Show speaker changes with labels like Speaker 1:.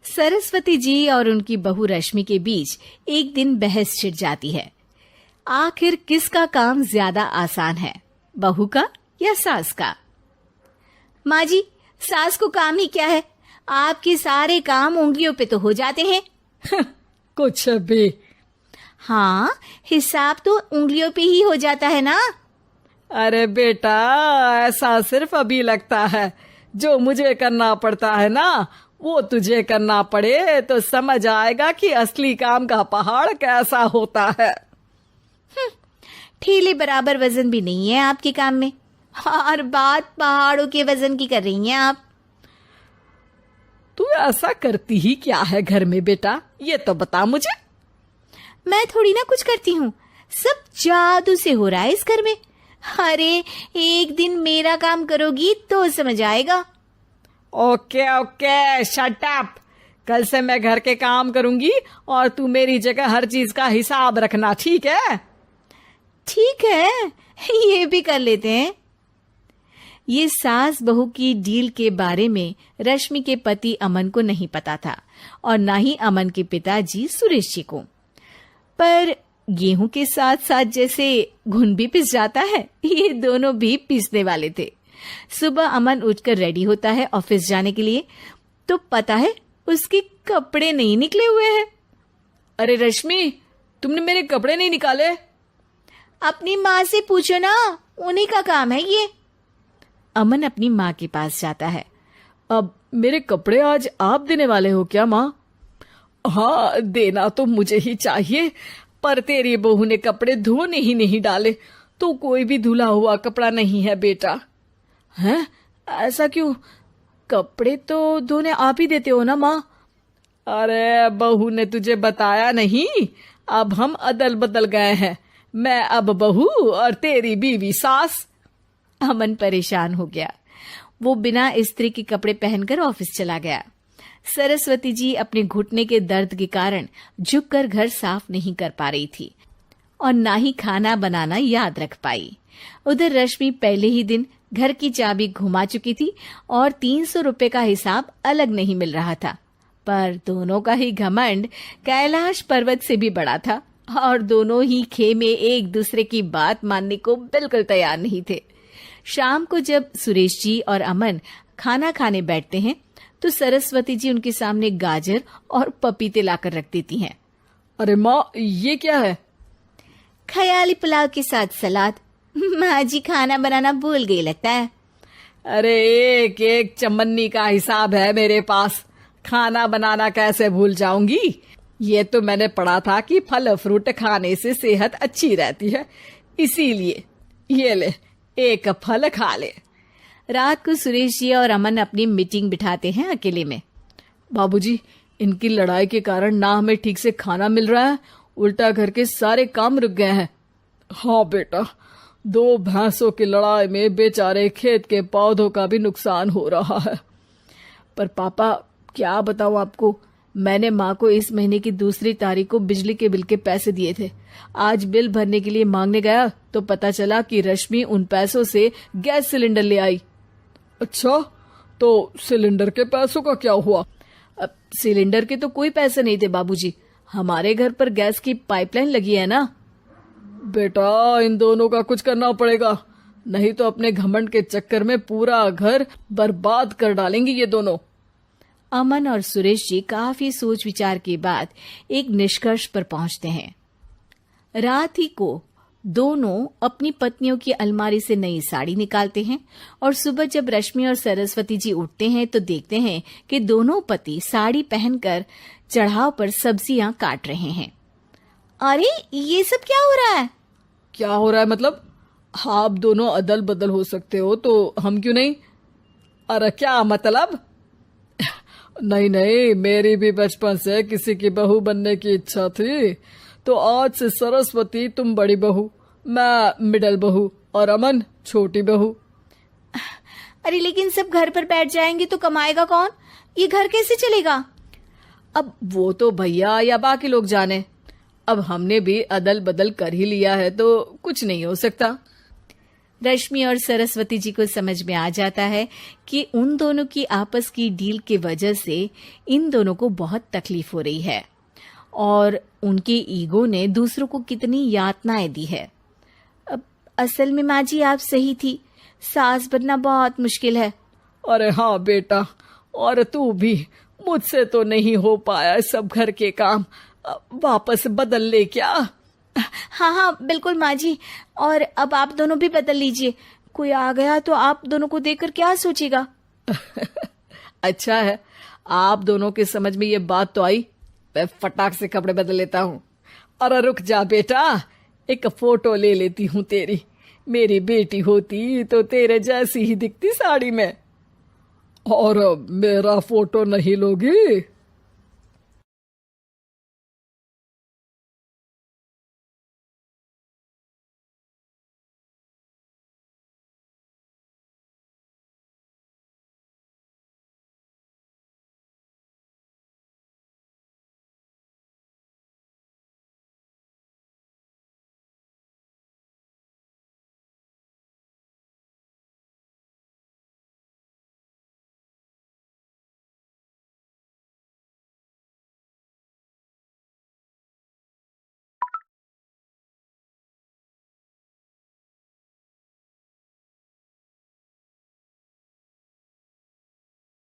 Speaker 1: सरस्वती जी और उनकी बहू रश्मि के बीच एक दिन बहस छिड़ जाती है। आखिर किसका काम ज्यादा आसान है, बहू का या सास का? माँ जी, सास को काम ही क्या है, आपके सारे काम उंगलियों पे तो हो जाते हैं।
Speaker 2: कुछ भी।
Speaker 1: हाँ, हिसाब तो उंगलियों पे ही हो जाता है ना।
Speaker 2: अरे बेटा, ऐसा सिर्फ अभी लगता है। जो मुझे करना पड़ता है ना, वो तुझे करना पड़े तो समझ आएगा कि असली काम का पहाड़ कैसा होता है।
Speaker 1: ठेले बराबर वजन भी नहीं है आपके काम में, और बात पहाड़ों के वजन की कर रही हैं आप।
Speaker 2: तू ऐसा करती ही क्या है घर में बेटा, ये तो बता मुझे।
Speaker 1: मैं थोड़ी ना कुछ करती हूँ, सब जादू से हो रहा है इस घर में। अरे एक दिन मेरा काम करोगी तो समझ आएगा।
Speaker 2: Okay okay, shut up. कल से मैं घर के काम करूंगी और तू मेरी जगह हर चीज का हिसाब रखना, ठीक है?
Speaker 1: ठीक है, ये भी कर लेते हैं। ये सास बहू की डील के बारे में रश्मि के पति अमन को नहीं पता था, और ना ही अमन के पिताजी सुरेश जी को। पर गेहूं के साथ साथ जैसे घुन भी पिस जाता है, ये दोनों भी पीसने वाले थे। सुबह अमन उठकर रेडी होता है ऑफिस जाने के लिए, तो पता है उसके कपड़े नहीं निकले हुए हैं।
Speaker 2: अरे रश्मि, तुमने मेरे कपड़े नहीं निकाले?
Speaker 1: अपनी माँ से पूछो ना, उन्हीं का काम है ये। अमन अपनी माँ के पास जाता है।
Speaker 2: अब मेरे कपड़े आज आप देने वाले हो क्या माँ? हाँ, देना तो मुझे ही चाहिए, पर तेरी बहू ने कपड़े धोने ही नहीं डाले, तो कोई भी धुला हुआ कपड़ा नहीं है बेटा। हैं? ऐसा क्यों? कपड़े तो धोने आप ही देते हो ना माँ? अरे बहू ने तुझे बताया नहीं, अब हम अदल बदल गए हैं। मैं अब बहू और तेरी बीवी सास।
Speaker 1: अमन परेशान हो गया। वो बिना इस्त्री के कपड़े पहनकर ऑफिस चला गया। सरस्वती जी अपने घुटने के दर्द के कारण झुककर घर साफ नहीं कर पा रही थी, और ना ही खाना बनाना याद रख पाई। उधर रश्मि पहले ही दिन घर की चाबी घुमा चुकी थी और 300 रुपए का हिसाब अलग नहीं मिल रहा था। पर दोनों का ही घमंड कैलाश पर्वत से भी बड़ा था, और दोनों ही खेमे एक दूसरे की बात मानने को बिल्कुल तैयार नहीं थे। शाम को जब सुरेश जी और अमन खाना खाने बैठते हैं, तो सरस्वती जी उनके सामने गाजर और पपीते लाकर रख देती हैं।
Speaker 2: अरे माँ, ये क्या है?
Speaker 1: ख्याली पुलाव के साथ सलाद। माँ जी खाना बनाना भूल गई लगता है।
Speaker 2: अरे एक एक चमन्नी का हिसाब है मेरे पास, खाना बनाना कैसे भूल जाऊंगी? ये तो मैंने पढ़ा था कि फल फ्रूट खाने से सेहत अच्छी रहती है, इसीलिए ये ले, एक फल खा ले।
Speaker 1: रात को सुरेश जी और अमन अपनी मीटिंग बिठाते हैं अकेले में।
Speaker 2: बाबूजी, इनकी लड़ाई के कारण ना हमें ठीक से खाना मिल रहा है, उल्टा घर के सारे काम रुक गए हैं। हाँ बेटा, 2 भैंसों की लड़ाई में बेचारे खेत के पौधों का भी नुकसान हो रहा है। पर पापा, क्या बताऊं आपको, मैंने माँ को इस महीने की 2 तारीख को बिजली के बिल के पैसे दिए थे। आज बिल भरने के लिए मांगने गया तो पता चला कि रश्मि उन पैसों से गैस सिलेंडर ले आई। अच्छा, तो सिलेंडर के पैसों का क्या हुआ?
Speaker 1: अब सिलेंडर के तो कोई पैसे नहीं थे बाबूजी, हमारे घर पर गैस की पाइपलाइन लगी है ना।
Speaker 2: बेटा, इन दोनों का कुछ करना पड़ेगा, नहीं तो अपने घमंड के चक्कर में पूरा घर बर्बाद कर डालेंगे ये दोनों।
Speaker 1: अमन और सुरेश जी काफी सोच विचार के बाद एक निष्कर्ष पर पहुंचते हैं। रात ही को दोनों अपनी पत्नियों की अलमारी से नई साड़ी निकालते हैं, और सुबह जब रश्मि और सरस्वती जी उठते हैं तो देखते हैं कि दोनों पति साड़ी पहनकर चढ़ाव पर सब्जियां काट रहे हैं। अरे ये सब क्या हो रहा है?
Speaker 2: क्या हो रहा है मतलब? आप दोनों अदल बदल हो सकते हो तो हम क्यों नहीं? अरे क्या मतलब? नहीं नहीं, मेरी भी बचपन से किसी की बहू बनने की इच्छा थी, तो आज से सरस्वती तुम बड़ी बहू, मैं मिडल बहू और अमन छोटी बहू।
Speaker 1: अरे लेकिन सब घर पर बैठ जाएंगे तो कमाएगा कौन? ये घर कैसे चलेगा?
Speaker 2: अब वो तो भैया या बाकी लोग जाने, अब हमने भी अदल बदल कर ही लिया है तो कुछ नहीं हो सकता।
Speaker 1: रश्मि और सरस्वती जी को समझ में आ जाता है कि उन दोनों की आपस की डील की वजह से इन दोनों को बहुत तकलीफ हो रही है और उनके ईगो ने दूसरों को कितनी यातनाएं दी है। अब असल में माँ जी आप सही थी, सास बनना बहुत मुश्किल है।
Speaker 2: अरे हाँ बेटा, और तू भी, मुझसे तो नहीं हो पाया सब घर के काम, वापस बदल ले क्या?
Speaker 1: हाँ हाँ बिल्कुल माँ जी, और अब आप दोनों भी बदल लीजिए। कोई आ गया तो आप दोनों को देखकर क्या सोचेगा?
Speaker 2: अच्छा है, आप दोनों के समझ में ये बात तो आई। मैं फटाक से कपड़े बदल लेता हूँ। अरे रुक जा बेटा, एक फोटो ले लेती हूँ तेरी। मेरी बेटी होती तो तेरे जैसी ही दिखती साड़ी में। और मेरा फोटो नहीं लोगी?